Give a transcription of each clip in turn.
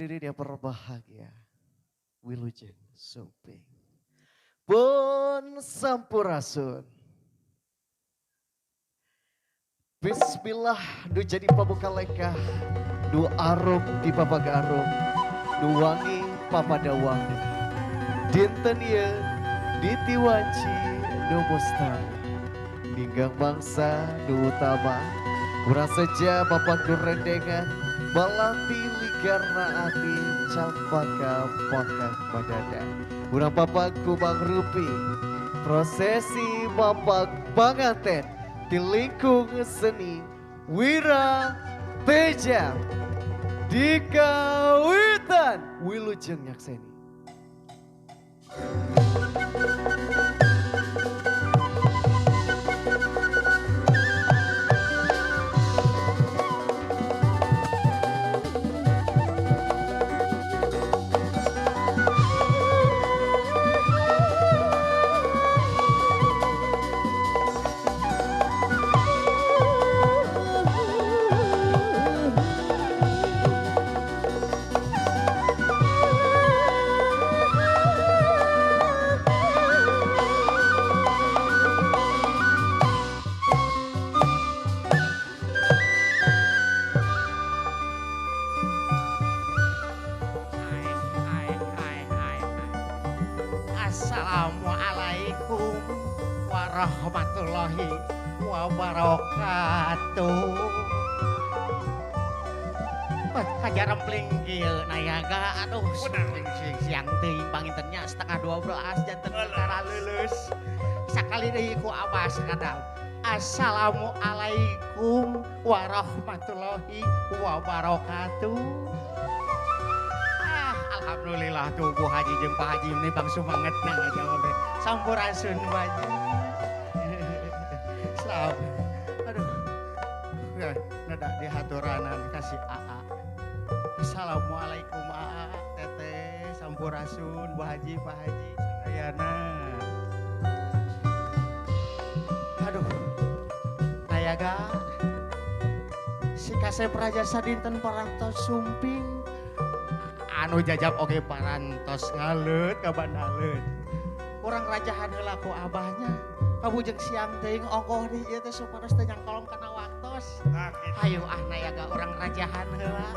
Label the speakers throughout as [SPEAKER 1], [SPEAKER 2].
[SPEAKER 1] hadirin yang berbahagia, Wilujeng Sumping pun sampurasun. Bismillah, nu jadi pambuka lekah, nu arum di papagarum, nu wangi papada wangi. Dinten ye ditiwanci nu mustari, ninggang bangsa nu utama, kurang saja bapak nu rendengan, balati ligarna ati campaka pakang badada. Urang bapak kubang rupi, prosesi bapak bangaten, di lingkung seni Wira Teja dikawitan Wilujeng Nyakseni.
[SPEAKER 2] Assalamualaikum warahmatullahi wabarakatuh. Hajar rempling kieu nayaga, aduh siang teuing pangintennya setengah 12 janten perkara leuleus. Sakali deui ku abah sakadang. Assalamualaikum warahmatullahi wabarakatuh. Alhamdulillah tuh Bu Haji jeung Pak Haji ini bang sumanget nang jawab sampurasun banyak. Selamat. Aduh. Nada dihaturanan kasih AA. Assalamualaikum AA, Teteh, sampurasun Bu Haji, Pak Haji, sadayana. Aduh. Nayaga. Si Kasep Raja Sadinten parantos sumping. Anu jajab oge parantos ngalut kabandaleun. Urang rajahan heula ku abahnya. Kabujeng siang teuing ongkoh di ieu teh supados teu nyangkolong kana waktos. Hayu ah nayaga urang rajahan heula.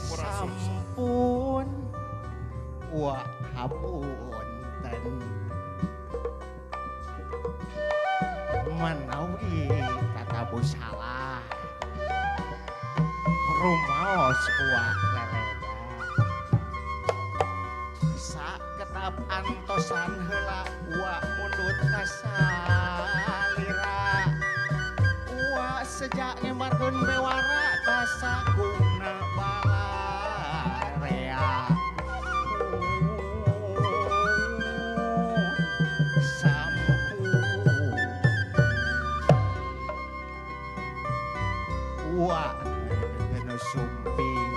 [SPEAKER 2] Sampun wa hapunten manawi tatabu salah rumaos wa lereda saketap antosan heula wa mundut kasalira wa sejak ngembarkeun bewara kasagungna balarea wa geno sumping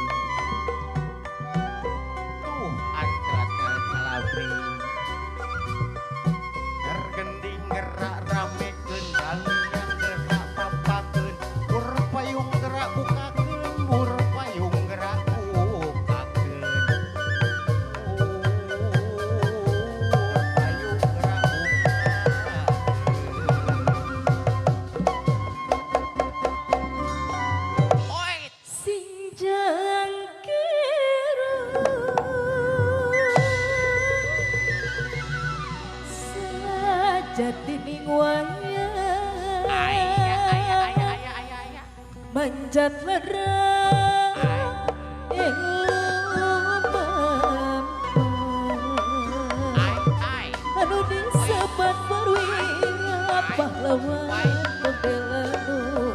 [SPEAKER 2] tuh adrat kalabri gergending gerak rame kendang yang gerak papakeun bur payung gerak bukakeun bur payung gerak bukakeun payung gerak bukakeun.
[SPEAKER 3] Sinjang kira sajati ning wayah manjat lerang ing lumam anu disebat perwira pahlawan pembela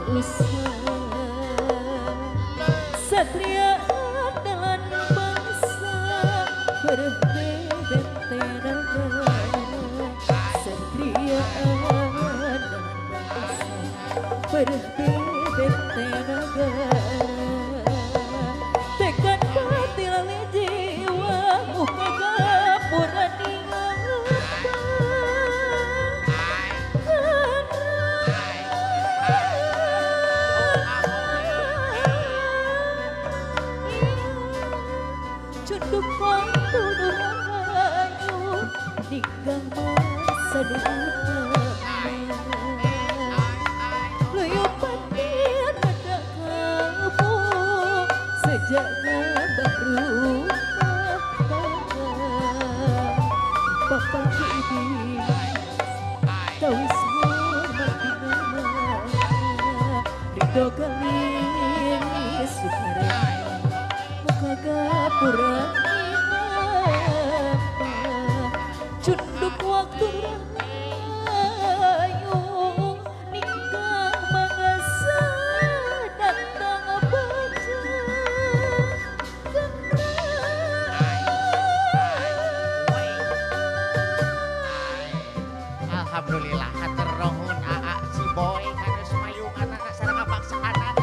[SPEAKER 3] nusa. Satria andalan bangsa berbebet tenaga. Satria andalan bangsa berbebet tenaga. Luyupan ada kamu sejak ngabah rumah tangga. Papa ini tawis hormat dinama Ridho kali sukarela muka gapura cunduk waktu rahayu nikah mangasa datang baca
[SPEAKER 2] Alhamdulillah hatur nuhun aa si boy kana semayungan anak sareng ngapaksaan anak.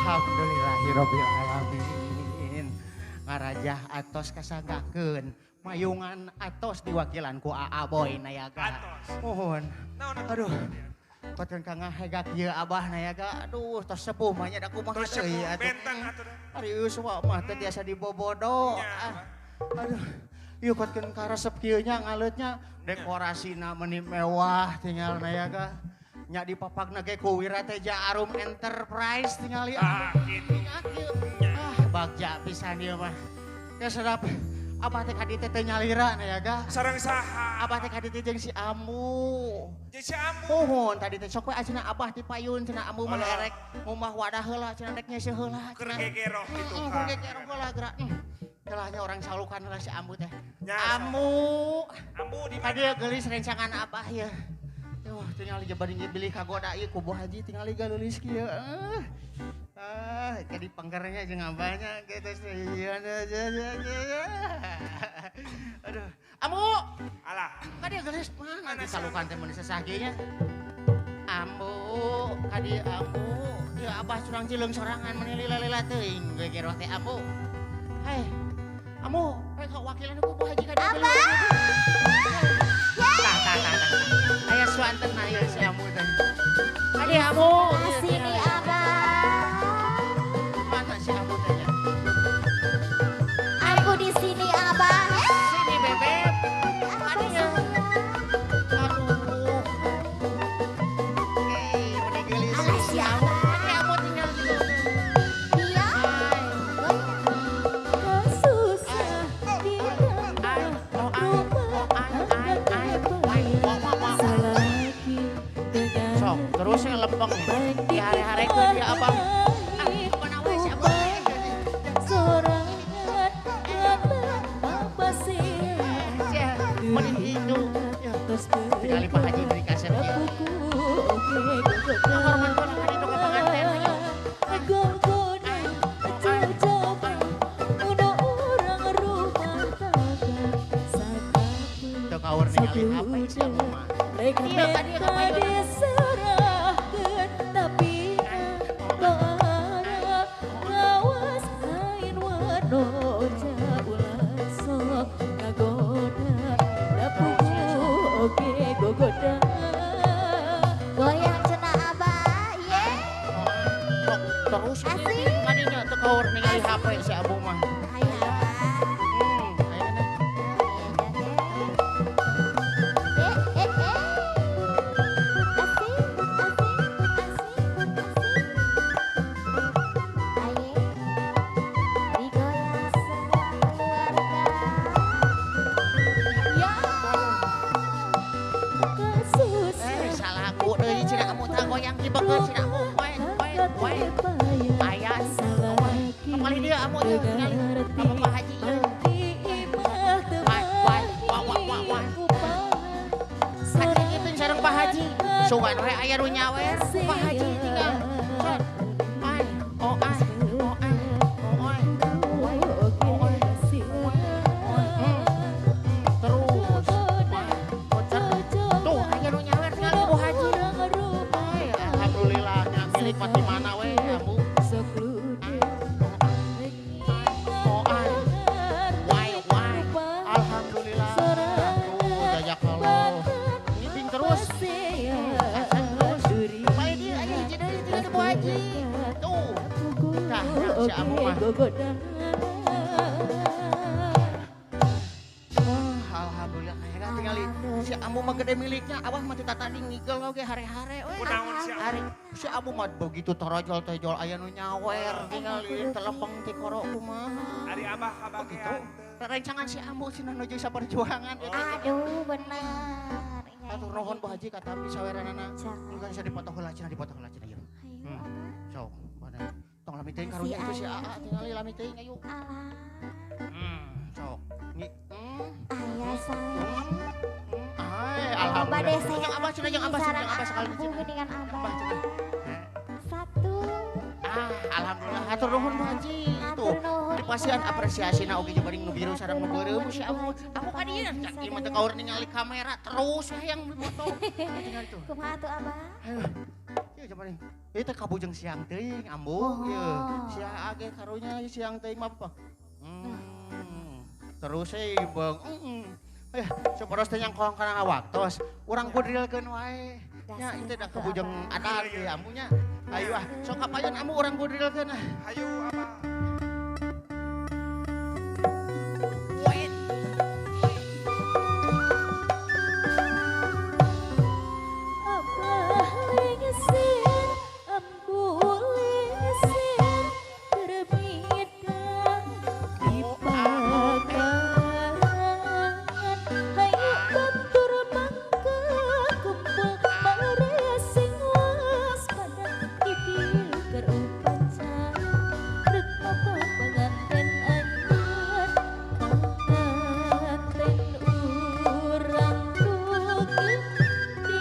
[SPEAKER 2] Alhamdulillahirabbil alamin. Ngarajah atos kasanggakeun mayungan atos diwakilan ku AA Boy Nayaga. Mohon. Aduh. Paten ka ngahegak ieu Abah Nayaga. Aduh, tos sepuh mah nya da kumaha teh atuh.
[SPEAKER 4] Bentang atuh.
[SPEAKER 2] Arius wa mah teh tiasa dibobodo. Aduh. Ieu kotkeun karesep kieu nya ngaleutnya dekorasina meuni mewah tinggal Nayaga. Nya dipapagna ge ku Wirateja Arum Enterprise tingali
[SPEAKER 4] Gitu.
[SPEAKER 2] bagja pisan ieu mah. Teh sedap. Abah teh ka dieu teh nyalira Nayaga.
[SPEAKER 4] Sarang saha?
[SPEAKER 2] Abah teh ka dieu jeung si Amu.
[SPEAKER 4] Jadi si Ambu.
[SPEAKER 2] Pohon tadi teh sok we ajeuna Abah ti payun cenah Amu mah erek ngumah wadah heula cenah rek nyeuseum heula.
[SPEAKER 4] Keur gegeroh gitu kan.
[SPEAKER 2] Keur gegeroh heula geura. Telahnya orang salukan heula si Amu teh.
[SPEAKER 4] Nya,
[SPEAKER 2] Amu.
[SPEAKER 4] Ambu di
[SPEAKER 2] Ka dieu geulis rencangan Abah ye. Wah, tinggal jebari beli kagoda ieu ku Bu Haji tinggal galeulis kieu. Jadi panggarnya jeung abahnya gitu sih. Aduh, Amu.
[SPEAKER 4] Alah.
[SPEAKER 2] Ka dieu geulis mana disalukan teh mun sesage nya. Amu, ka dieu Amu. Ieu Abah curang cileung sorangan mun lila-lila teuing gegeroh teh Amu. Hei. Amu, rek wakilan ku Bu Haji ka dieu. Abah. Aya suanten na ieu si Amu teh. Ka dieu Amu.
[SPEAKER 3] Sini Abah.
[SPEAKER 2] Mana si Amu teh nya?
[SPEAKER 3] Aku di sini Abah.
[SPEAKER 2] Sini bebek. Ka dieu. Aduh. Meni geulis si Amu. Ka Amu tinggal di dieu.
[SPEAKER 3] Iya. Susah di
[SPEAKER 2] Sok, terus saya lempeng di hari-hari ke dia abang. Mana we si abang?
[SPEAKER 3] Sorangan apa sih?
[SPEAKER 2] Mending itu. Tinggali Pak Haji beri kasep dia. Hormat ko lang dito ka panganten. Itu kaur ningali apa si abang mah. Iya tadi ngapain?
[SPEAKER 3] Diserahkan tapi barang ngawas kain warna jaulan sok ngagoda dapuku oke gogoda goyang cenah Abah ye
[SPEAKER 2] Terus kadinya tuh kaur ningali HP si abang mah.
[SPEAKER 3] aya
[SPEAKER 2] Ayeuna. Salah aku deui cenah kamu tah goyang dibekeun cenah kamu. Poe. Aya kembali dia amu teh ningali sama Pak Haji ieu. Haji itu sareng Pak Haji. Sugan we aya nu nyawer Pak Haji tinggal. nikmat di mana we ambu?
[SPEAKER 3] sok ludes
[SPEAKER 2] Oh ay. Why? Alhamdulillah. Tuh jajak kalau. Ngibing terus. Baik dia aja hiji deui tina Bu Haji. Tuh. Tah si ambu mah. Alhamdulillah kayak tinggali si ambu mah gede miliknya. Abah mah tita tadi ngigel oge hare-hare we.
[SPEAKER 4] Kunaon si Ambu?
[SPEAKER 2] Hari si ambu mah begitu torojol aya nu nyawer tinggali telempeng ti koro kumaha.
[SPEAKER 4] Ari Abah
[SPEAKER 2] Begitu.
[SPEAKER 4] kabagean.
[SPEAKER 2] Rencangan si ambu cenah nuju saperjuangan.
[SPEAKER 3] Aduh benar.
[SPEAKER 2] Atur nuhun Bu Haji kata abdi saweranana.
[SPEAKER 3] Jangan.
[SPEAKER 2] Enggak bisa dipotong heula cenah ieu.
[SPEAKER 3] Ayo Abah.
[SPEAKER 2] Sok, mana? Tong lami teuing karunya itu si Aa tinggali lami teuing ayo.
[SPEAKER 3] Alah.
[SPEAKER 2] Sok.
[SPEAKER 3] Ayah sayang.
[SPEAKER 2] Ay,
[SPEAKER 3] Abah deh
[SPEAKER 2] alhamdulillah.
[SPEAKER 3] sayang.
[SPEAKER 2] Yang abah cenah yang abah sekali
[SPEAKER 3] Aku dengan Abah.
[SPEAKER 2] Abah cenah.
[SPEAKER 3] Satu.
[SPEAKER 2] Alhamdulillah hatur nuhun Bu Haji. Tuh,
[SPEAKER 3] Hatur nuhun,
[SPEAKER 2] di pasian
[SPEAKER 3] Bu Haji.
[SPEAKER 2] apresiasina oge jeung beuring nu biru sareng nu beureum si
[SPEAKER 3] Hatur nuhun,
[SPEAKER 2] Abu.
[SPEAKER 3] Bu Haji,
[SPEAKER 2] Aku ka dieu
[SPEAKER 3] Bapak
[SPEAKER 2] cak
[SPEAKER 3] bisa
[SPEAKER 2] ieu mah teu
[SPEAKER 3] dengar.
[SPEAKER 2] kaur ningali kamera terus hayang foto. Tinggal itu.
[SPEAKER 3] Kumaha tuh Abah?
[SPEAKER 2] Ieu coba nih. Ieu teh kabujeng siang teuing ambu. Ieu sia age karunya ieu siang teuing mah apa? Terus bang. Saporos teh nyangkong kana waktos. Urang budrilkeun wae. Nya itu dah kabujeng adat ieu ambunya. Ayo sok kapayon ambu urang budrilkeun ah.
[SPEAKER 4] Hayu Abah.
[SPEAKER 3] Abah lengesin, ambu lengesin, terbitkan di pakaran. Hayu batur mangga kumpul maresing waspada idil keur upacara. Rek papa penganten anyar, kanten urang dugi di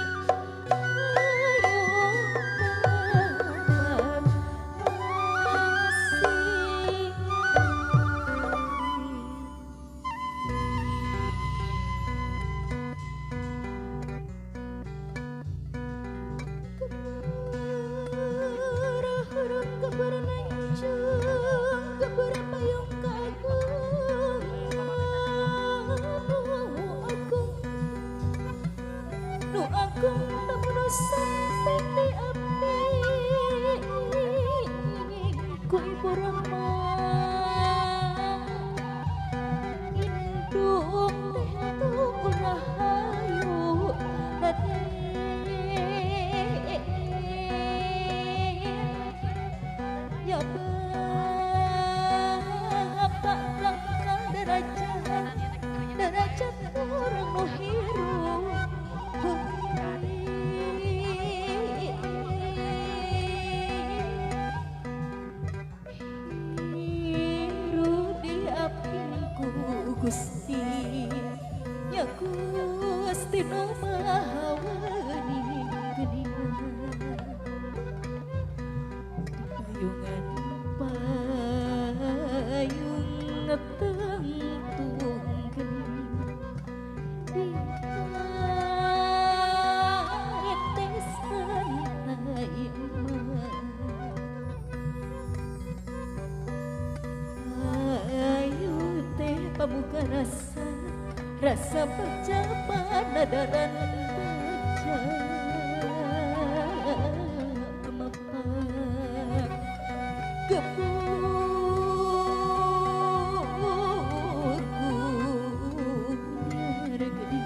[SPEAKER 3] Nu aku namun sampai di api ku ibu rahmat indung teh tuh rahayu ya bapak langkah derajat orang nu hirup hirup di apiku Gusti ya Gusti nu maha wening geuningan payungan payung ngetengtung geuning di langit teh santai ayu teh pamuka rasa baca panadaran baca mapan gepur biar gede.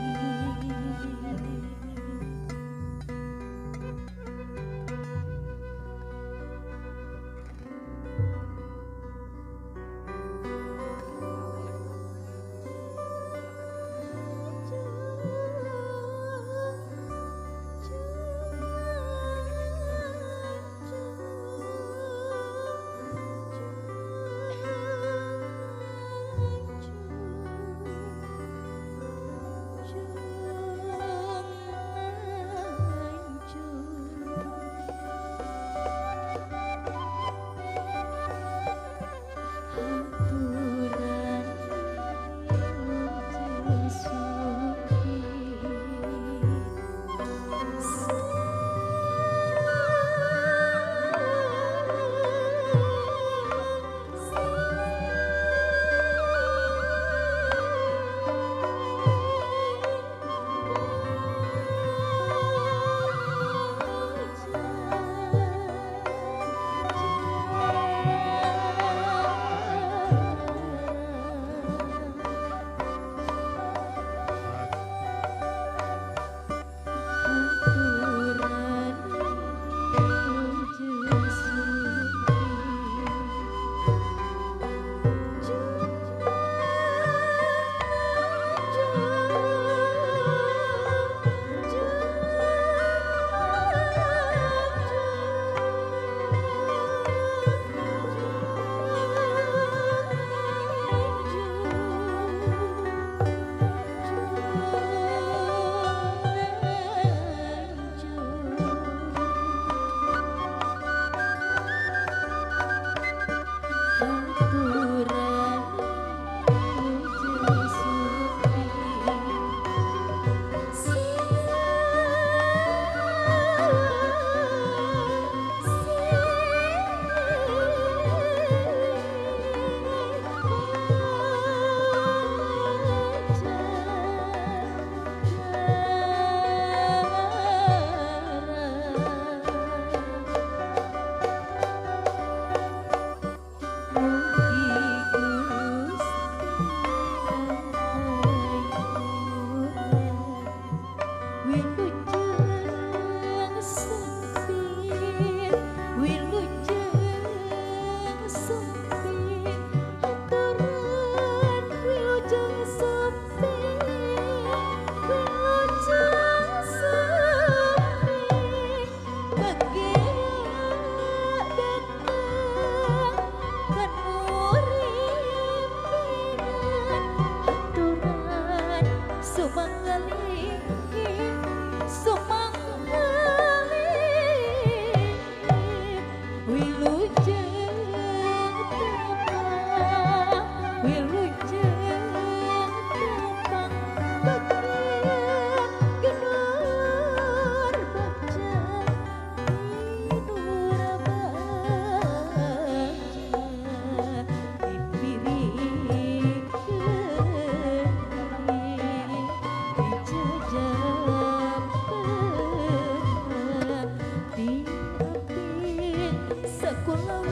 [SPEAKER 3] sekolah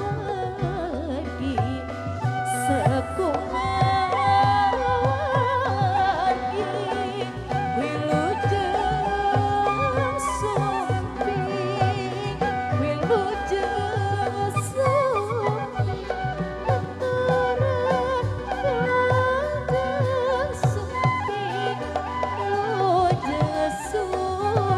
[SPEAKER 3] lagi sekolah lagi wilujeng sumping wilujeng sumping lantaran wilujeng sumping wilujeng sumping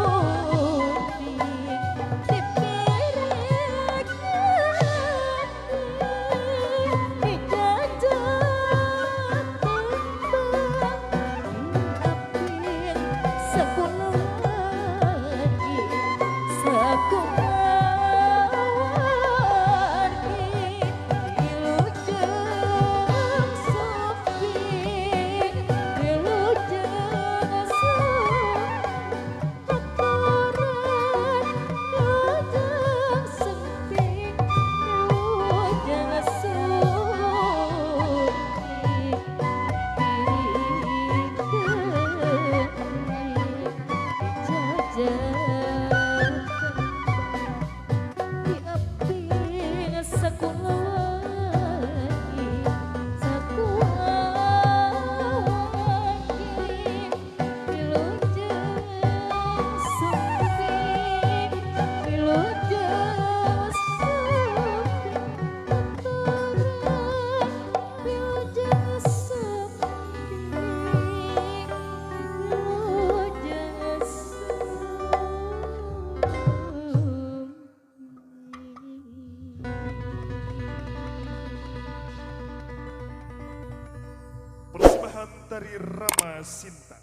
[SPEAKER 4] Persembahan dari Rama Sinta.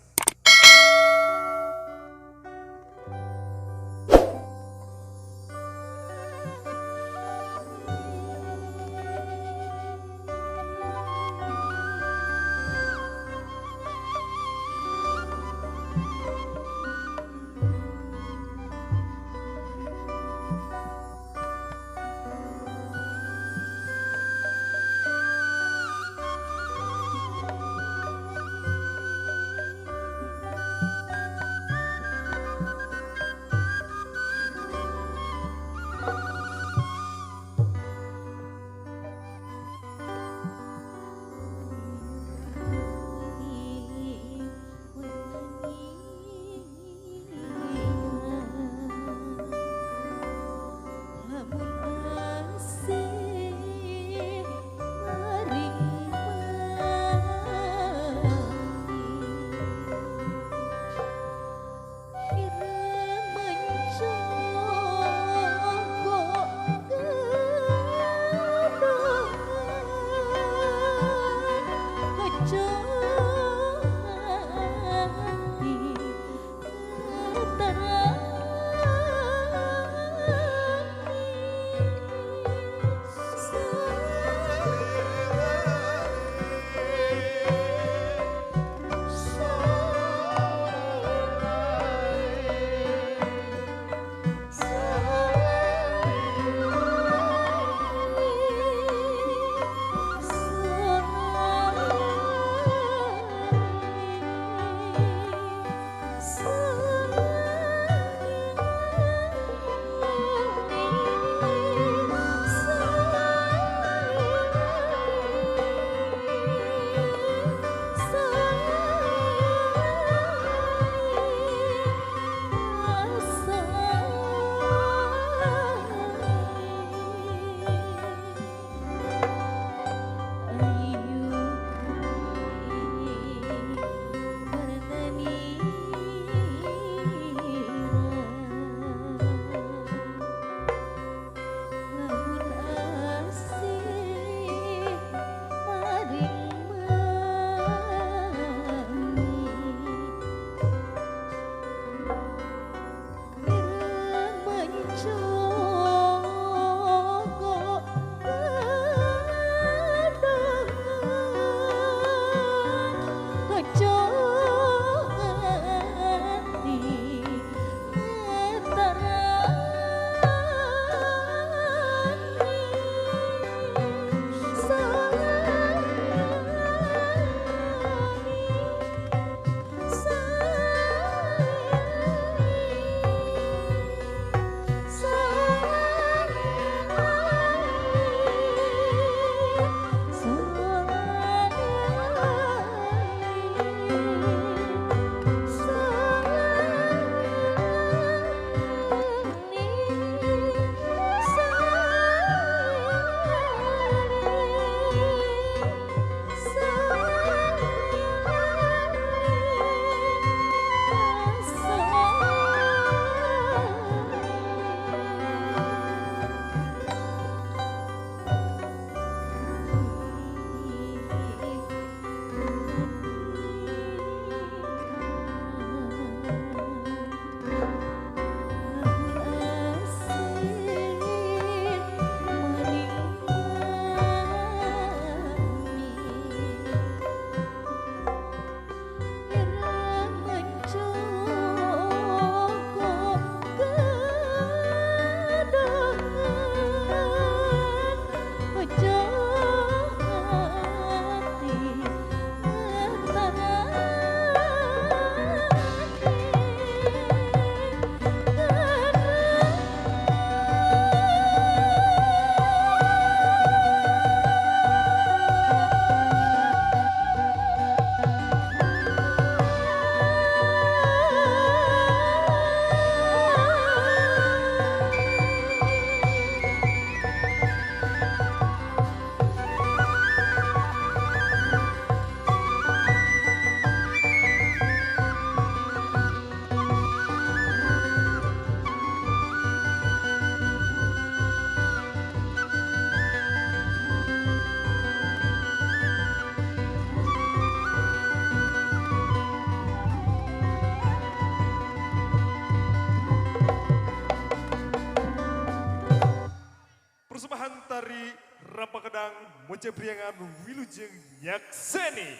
[SPEAKER 4] Persembahan tari Rampakedang Mocebriangan Wilujeng Nyakseni.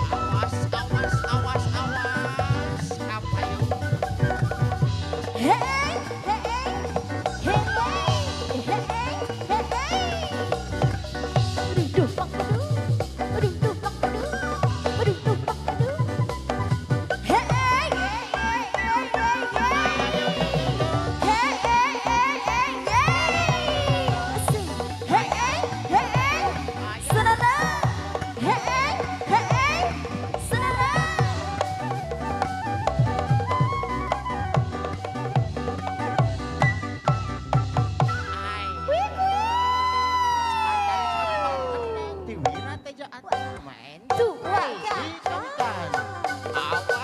[SPEAKER 2] Awas, awas, awas, awas. Apa yuk?
[SPEAKER 3] Hey, hey, hey, hey, hey, hey. Aduh, duh, pak, aduh. Aduh, duh, pak, aduh. Aduh, duh, pak, aduh. Hey, hey, hey, hey, hey, hey. Hey, hey, hey, hey, hey. Asik. Hey, hey, hey, hey. Senana. Hey, hey, hey, hey. Senana.
[SPEAKER 2] Tiwira teja atuh main.
[SPEAKER 3] Tua,
[SPEAKER 2] Di kencan. Awas.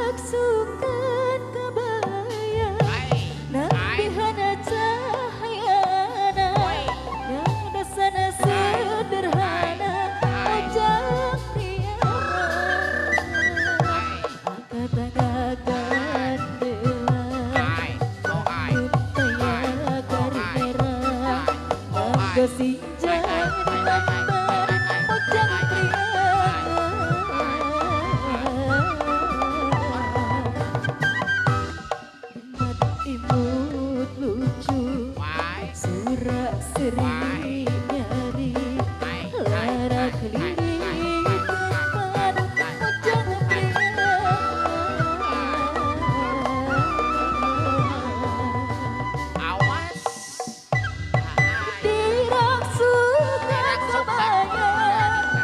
[SPEAKER 3] Diragsukan kebaya Nabihana cahayana Yang dasana sederhana Ojak priana Angkat tangan gandela Kuntaya garis merah Angga sinjai lambar Ojak priana imut lucu surak seri nyari lara keliling depan ojang pria
[SPEAKER 2] Awas.
[SPEAKER 3] dirangsukan kebaya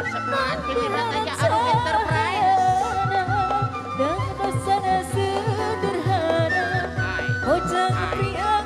[SPEAKER 2] Sebelah tiwira teja anu enterprise.
[SPEAKER 3] dan busana sederhana ojang priangan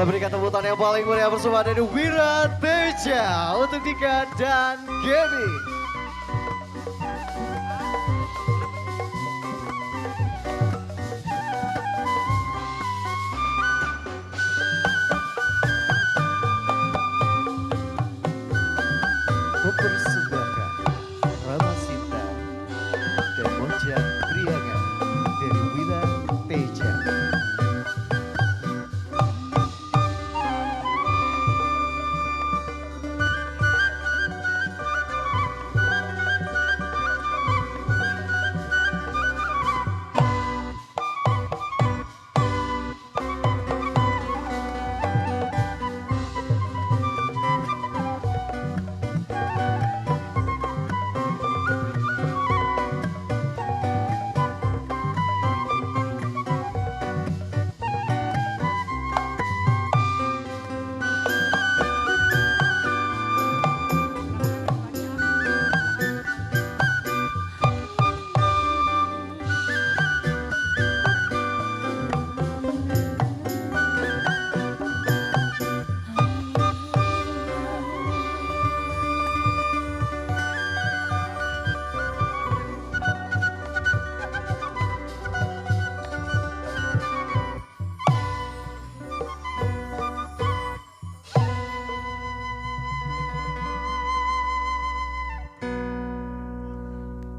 [SPEAKER 1] berikan tepuk tangan yang paling meriah bersama dari Wira Teja untuk Dika dan Gaby. Mempersembahkan Rama Sinta dan Moja Priangan dari Wira Teja.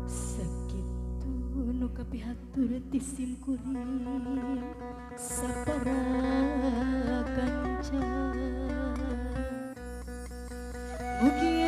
[SPEAKER 3] Sakitu nu kapihatur ti simkuring sapara kanca. Mugi